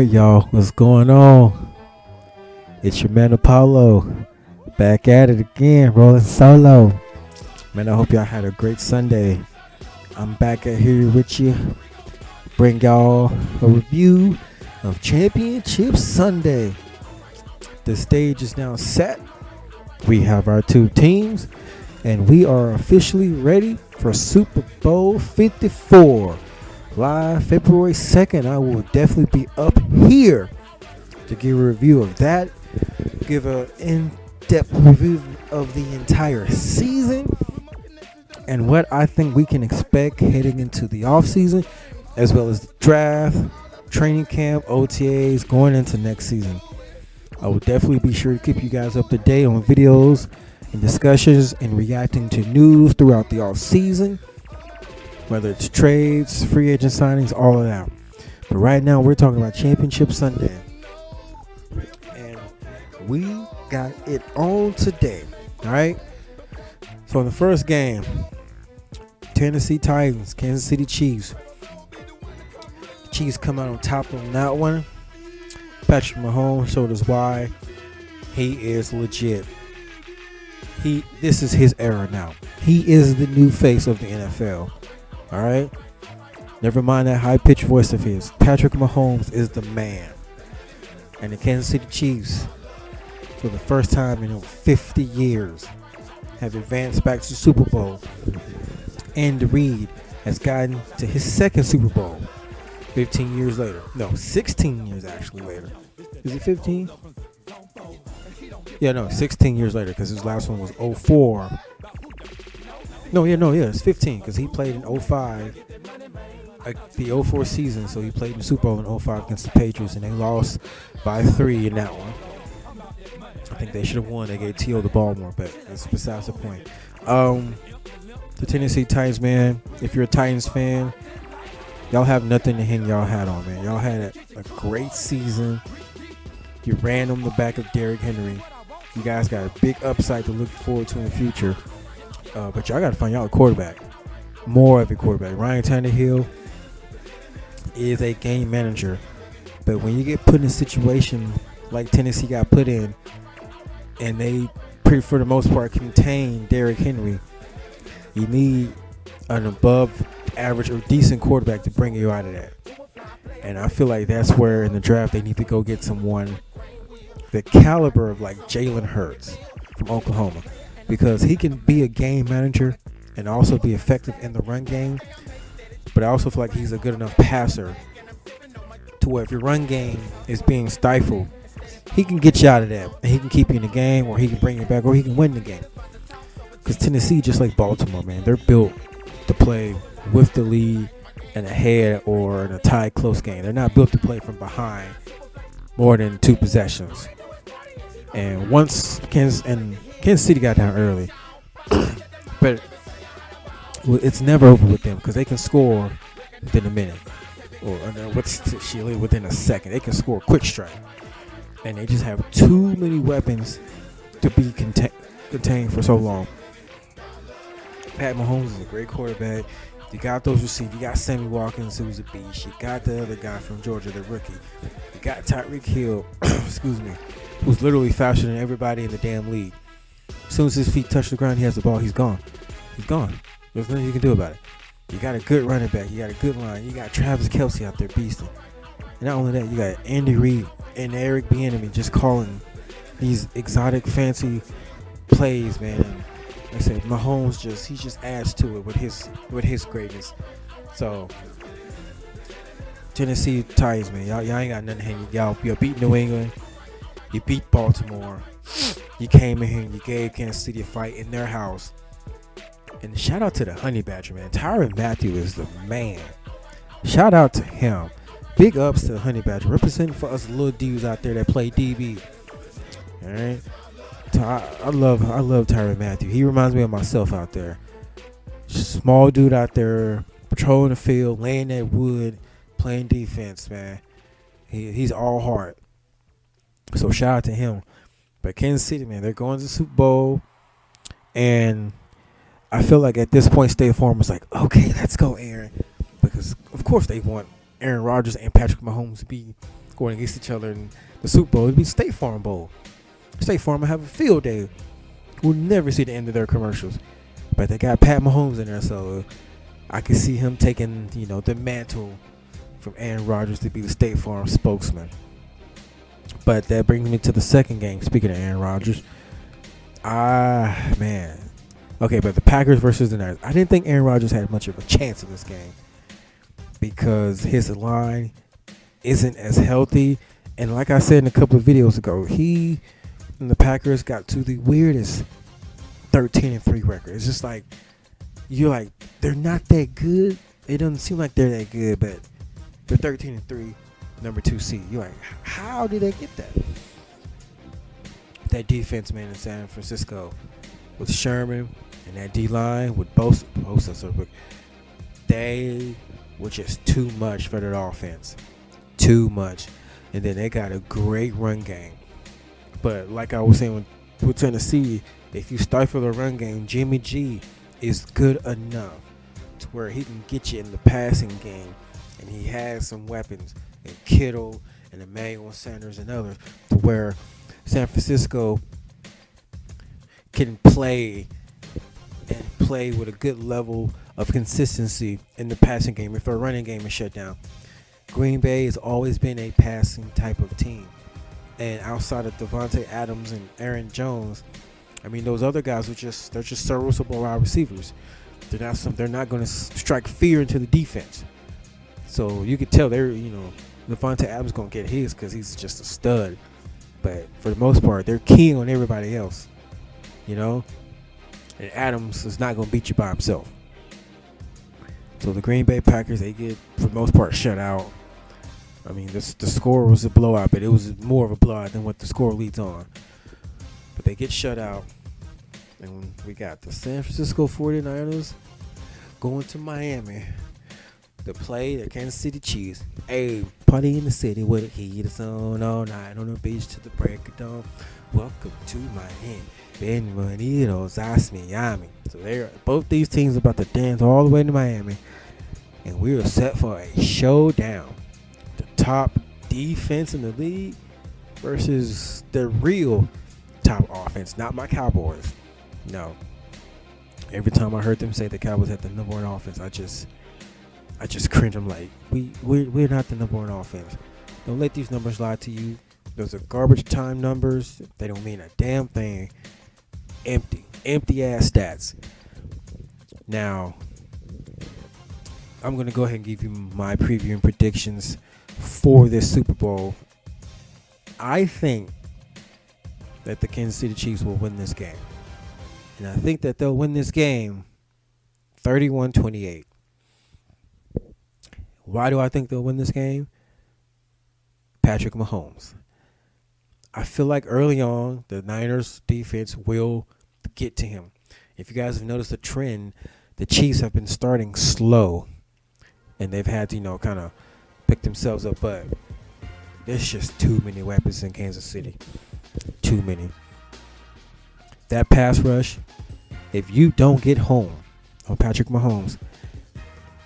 Alright, y'all, what's going on? It's your man Apollo, back at it again, rolling solo. Man, I hope y'all had a great Sunday. I'm back at here with you, bring y'all a review of Championship Sunday. The stage is now set. We have our two teams, and we are officially ready for Super Bowl 54. Live February 2nd, I will definitely be up here to give a review of that, give an in-depth review of the entire season, and what I think we can expect heading into the offseason, as well as the draft, training camp, OTAs, going into next season. I will definitely be sure to keep you guys up to date on videos and discussions and reacting to news throughout the offseason. Whether it's trades, free agent signings, all of that. But right now, we're talking about Championship Sunday. And we got it on today. All right? So in the first game, Tennessee Titans, Kansas City Chiefs. Chiefs come out on top on that one. Patrick Mahomes showed us why he is legit. This is his era now. He is the new face of the NFL. All right, never mind that high-pitched voice of his. Patrick Mahomes is the man, and the Kansas City Chiefs, for the first time in over 50 years, have advanced back to the Super Bowl. Andy Reid has gotten to his second Super Bowl 15 years later. No, 16 years actually later. Is it 15? Yeah, no, 16 years later, because his last one was 04. It's 15 because he played in 05, like the 04 season. So he played in the Super Bowl in 05 against the Patriots, and they lost by 3 in that one. I think they should have won. They gave T.O. the ball more, but that's besides the point. The Tennessee Titans, man, if you're a Titans fan, y'all have nothing to hang y'all hat on, man. Y'all had a great season. You ran on the back of Derrick Henry. You guys got a big upside to look forward to in the future. But y'all got to find y'all a quarterback. More of a quarterback. Ryan Tannehill is a game manager. But when you get put in a situation like Tennessee got put in, and they, for the most part, contain Derrick Henry, you need an above average or decent quarterback to bring you out of that. And I feel like that's where in the draft they need to go get someone the caliber of like Jalen Hurts from Oklahoma. Because he can be a game manager and also be effective in the run game. But I also feel like he's a good enough passer to where if your run game is being stifled, he can get you out of that. And he can keep you in the game, or he can bring you back, or he can win the game. Because Tennessee, just like Baltimore, man, they're built to play with the lead and ahead or in a tight, close game. They're not built to play from behind more than 2 possessions. And once Kansas City got down early, but it's never over with them because they can score within a minute, or within a second. They can score a quick strike, and they just have too many weapons to be contained for so long. Pat Mahomes is a great quarterback. You got those receivers. You got Sammy Watkins, who's a beast. You got the other guy from Georgia, the rookie. You got Tyreek Hill, who's literally faster than everybody in the damn league. As soon as his feet touch the ground, he has the ball. He's gone. There's nothing you can do about it. You got a good running back. You got a good line. You got Travis Kelce out there beasting. And not only that, you got Andy Reid and Eric Bieniemy just calling these exotic, fancy plays, man. And like I said, Mahomes he just adds to it with his greatness. So Tennessee Titans, man, y'all ain't got nothing to hang. Y'all beat New England. You beat Baltimore. You came in here and you gave Kansas City a fight in their house. And shout out to the Honey Badger, man. Tyrann Mathieu is the man. Shout out to him. Big ups to the Honey Badger, representing for us little dudes out there that play DB. All right. I love Tyrann Mathieu. He reminds me of myself out there. Small dude out there patrolling the field, laying that wood, playing defense, man. He's all heart. So shout out to him. But Kansas City, man, they're going to the Super Bowl. And I feel like at this point, State Farm was like, okay, let's go, Aaron. Because, of course, they want Aaron Rodgers and Patrick Mahomes to be going against each other in the Super Bowl. It'd be State Farm Bowl. State Farm will have a field day. We'll never see the end of their commercials. But they got Pat Mahomes in there, so I can see him taking, the mantle from Aaron Rodgers to be the State Farm spokesman. But that brings me to the second game. Speaking of Aaron Rodgers, man. Okay, but the Packers versus the Niners. I didn't think Aaron Rodgers had much of a chance in this game because his line isn't as healthy. And like I said in a couple of videos ago, he and the Packers got to the weirdest 13-3 record. It's just like, you're like, they're not that good. It doesn't seem like they're that good, but they're 13-3, number 2 seed. You're like, how did they get that? That defense, man, in San Francisco with Sherman and that D-line with Bosa, so they were just too much for their offense. Too much. And then they got a great run game. But like I was saying with Tennessee, if you stifle the run game, Jimmy G is good enough to where he can get you in the passing game. And he has some weapons in Kittle and Emmanuel Sanders and others to where San Francisco can play with a good level of consistency in the passing game if their running game is shut down. Green Bay has always been a passing type of team. And outside of Devontae Adams and Aaron Jones, I mean, those other guys they're just serviceable wide receivers. They're not going to strike fear into the defense. So you could tell Devontae Adams going to get his because he's just a stud. But for the most part, they're keying on everybody else, And Adams is not going to beat you by himself. So the Green Bay Packers, they get, for the most part, shut out. I mean, the score was a blowout, but it was more of a blowout than what the score leads on. But they get shut out. And we got the San Francisco 49ers going to Miami to play the Kansas City Chiefs. Hey, party in the city with a heaters on all night on the beach to the break of dawn. Welcome to Miami. Bienvenidos a Miami. So both these teams about to dance all the way to Miami. And we are set for a showdown. The top defense in the league versus the real top offense. Not my Cowboys. No. Every time I heard them say the Cowboys had the number one offense, I just cringe. I'm like, we're not the number one offense. Don't let these numbers lie to you. Those are garbage time numbers. They don't mean a damn thing. Empty ass stats. Now, I'm going to go ahead and give you my preview and predictions for this Super Bowl. I think that the Kansas City Chiefs will win this game. And I think that they'll win this game 31-28. Why do I think they'll win this game? Patrick Mahomes. I feel like early on, the Niners defense will get to him. If you guys have noticed the trend, the Chiefs have been starting slow. And they've had to, kind of pick themselves up. But there's just too many weapons in Kansas City. Too many. That pass rush, if you don't get home on Patrick Mahomes,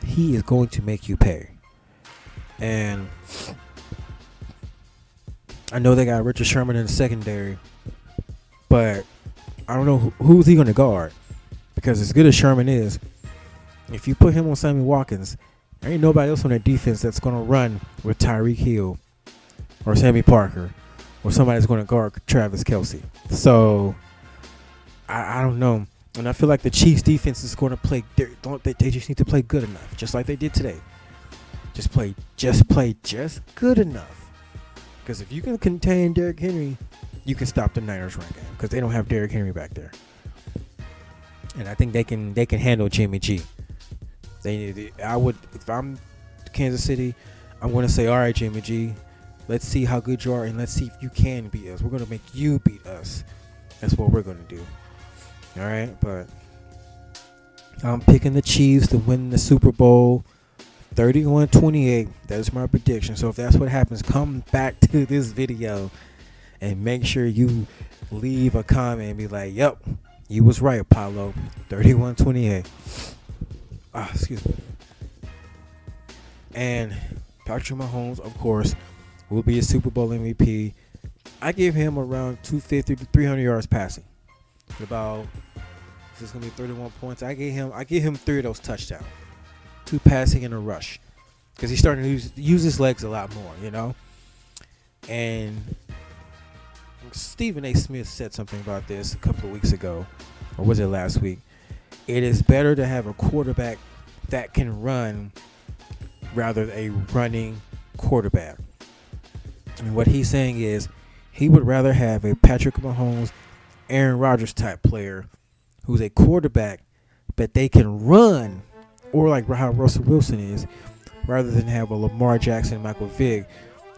he is going to make you pay. And I know they got Richard Sherman in the secondary, but I don't know who's he going to guard. Because as good as Sherman is, if you put him on Sammy Watkins, there ain't nobody else on that defense that's going to run with Tyreek Hill or Sammy Parker or somebody that's going to guard Travis Kelce. So I don't know. And I feel like the Chiefs defense is going to play. They just need to play good enough, just like they did today. Just play good enough. Because if you can contain Derrick Henry, you can stop the Niners run game because they don't have Derrick Henry back there. And I think they can handle Jimmy G. If I'm Kansas City, I'm going to say, all right, Jimmy G, let's see how good you are and let's see if you can beat us. We're going to make you beat us. That's what we're going to do. All right, but I'm picking the Chiefs to win the Super Bowl 31-28. That's my prediction. So if that's what happens, come back to this video and make sure you leave a comment and be like, yep, you was right, Apollo. 31-28. Excuse me. And Patrick Mahomes, of course, will be a Super Bowl MVP. I give him around 250 to 300 yards passing. About, this is gonna be 31 points. I give him 3 of those touchdowns, 2 passing and a rush, because he's starting to use his legs a lot more, you know. And Stephen A. Smith said something about this a couple of weeks ago, or was it last week? It is better to have a quarterback that can run rather than a running quarterback. And what he's saying is he would rather have a Patrick Mahomes, Aaron Rodgers type player who's a quarterback, but they can run, or like how Russell Wilson is, rather than have a Lamar Jackson, Michael Vick,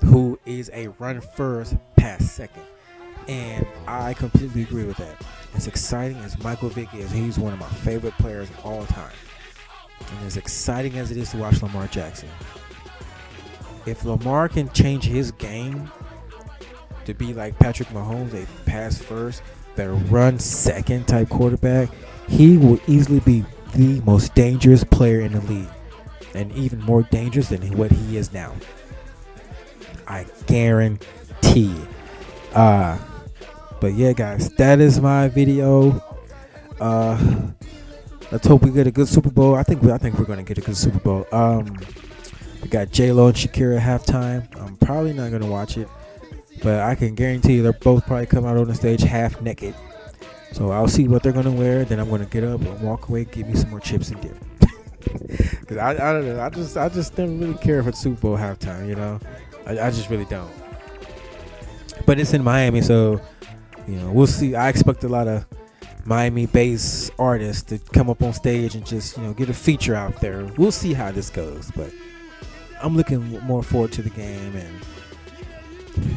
who is a run first, pass second. And I completely agree with that. As exciting as Michael Vick is, he's one of my favorite players of all time. And as exciting as it is to watch Lamar Jackson, if Lamar can change his game to be like Patrick Mahomes, a pass first, but run second type quarterback, he will easily be the most dangerous player in the league, and even more dangerous than what he is now. I guarantee it. But yeah, guys, that is my video. Let's hope we get a good Super Bowl. I think we're gonna get a good Super Bowl. We got J-Lo and Shakira halftime. I'm probably not gonna watch it, but I can guarantee you they'll both probably come out on the stage half naked. So I'll see what they're gonna wear. Then I'm gonna get up and walk away, give me some more chips and dip. Cause I don't know. I just don't really care for the Super Bowl halftime. You know, I just really don't. But it's in Miami, so you know, we'll see. I expect a lot of Miami-based artists to come up on stage and just, you know, get a feature out there. We'll see how this goes, but I'm looking more forward to the game. And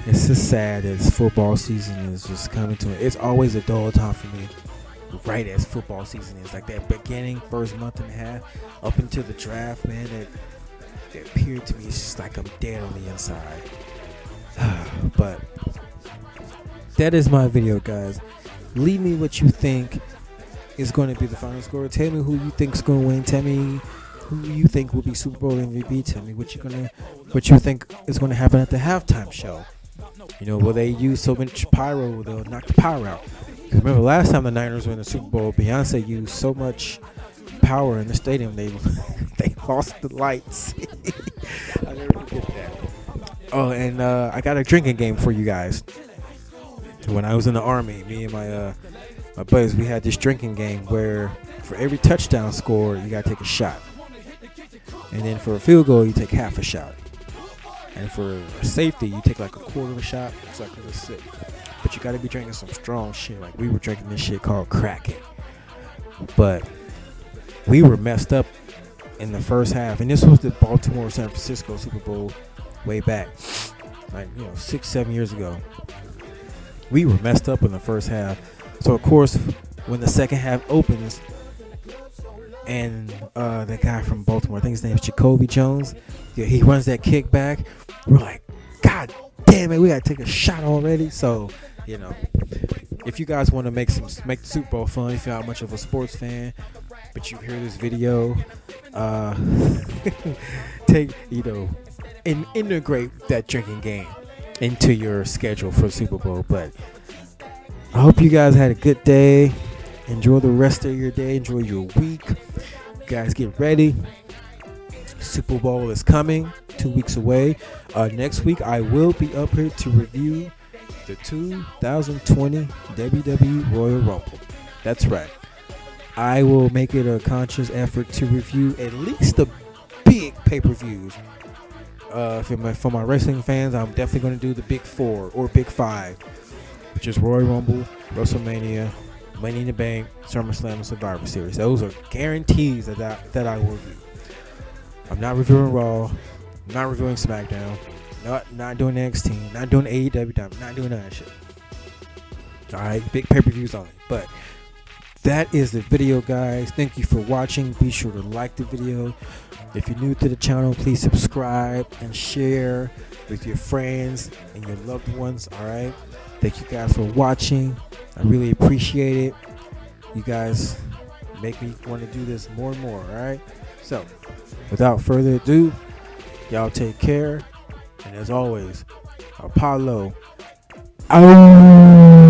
it's just sad as football season is just coming to it. It's always a dull time for me, right as football season is. Like that beginning first month and a half up until the draft, man, that period to me is just like I'm dead on the inside. But that is my video, guys. Leave me what you think is going to be the final score. Tell me who you think is going to win. Tell me who you think will be Super Bowl MVP. Tell me what you think is going to happen at the halftime show. You know, will they use so much pyro they'll knock the power out? Because remember, last time the Niners were in the Super Bowl, Beyonce used so much power in the stadium they lost the lights. I never forget that. Oh, and I got a drinking game for you guys. When I was in the Army, me and my buddies, we had this drinking game where for every touchdown score, you got to take a shot. And then for a field goal, you take half a shot. And for safety, you take like a quarter of a shot. It's like a sip. But you got to be drinking some strong shit. Like we were drinking this shit called Kraken. But we were messed up in the first half. And this was the Baltimore-San Francisco Super Bowl way back. Like, 6-7 years ago. We were messed up in the first half. So, of course, when the second half opens and that guy from Baltimore, I think his name is Jacoby Jones, he runs that kick back, we're like, God damn it, we got to take a shot already. So, if you guys want to make the Super Bowl fun, if you're not much of a sports fan, but you hear this video, and integrate that drinking game into your schedule for Super Bowl. But I hope you guys had a good day. Enjoy the rest of your day. Enjoy your week. You guys get ready. Super Bowl is coming 2 weeks away. Next week I will be up here to review the 2020 WWE Royal Rumble. That's right. I will make it a conscious effort to review at least the big pay-per-views. For my wrestling fans, I'm definitely going to do the Big Four or Big Five, which is Royal Rumble, WrestleMania, Money in the Bank, SummerSlam, and Survivor Series. Those are guarantees that I will review. I'm not reviewing Raw, I'm not reviewing SmackDown, not doing NXT, not doing AEW, not doing none of that shit. Alright, big pay-per-views only. But that is the video, guys. Thank you for watching. Be sure to like the video. If you're new to the channel, please subscribe and share with your friends and your loved ones. All right. Thank you guys for watching. I really appreciate it. You guys make me want to do this more and more. All right. So without further ado, y'all take care. And as always, Apollo. Oh.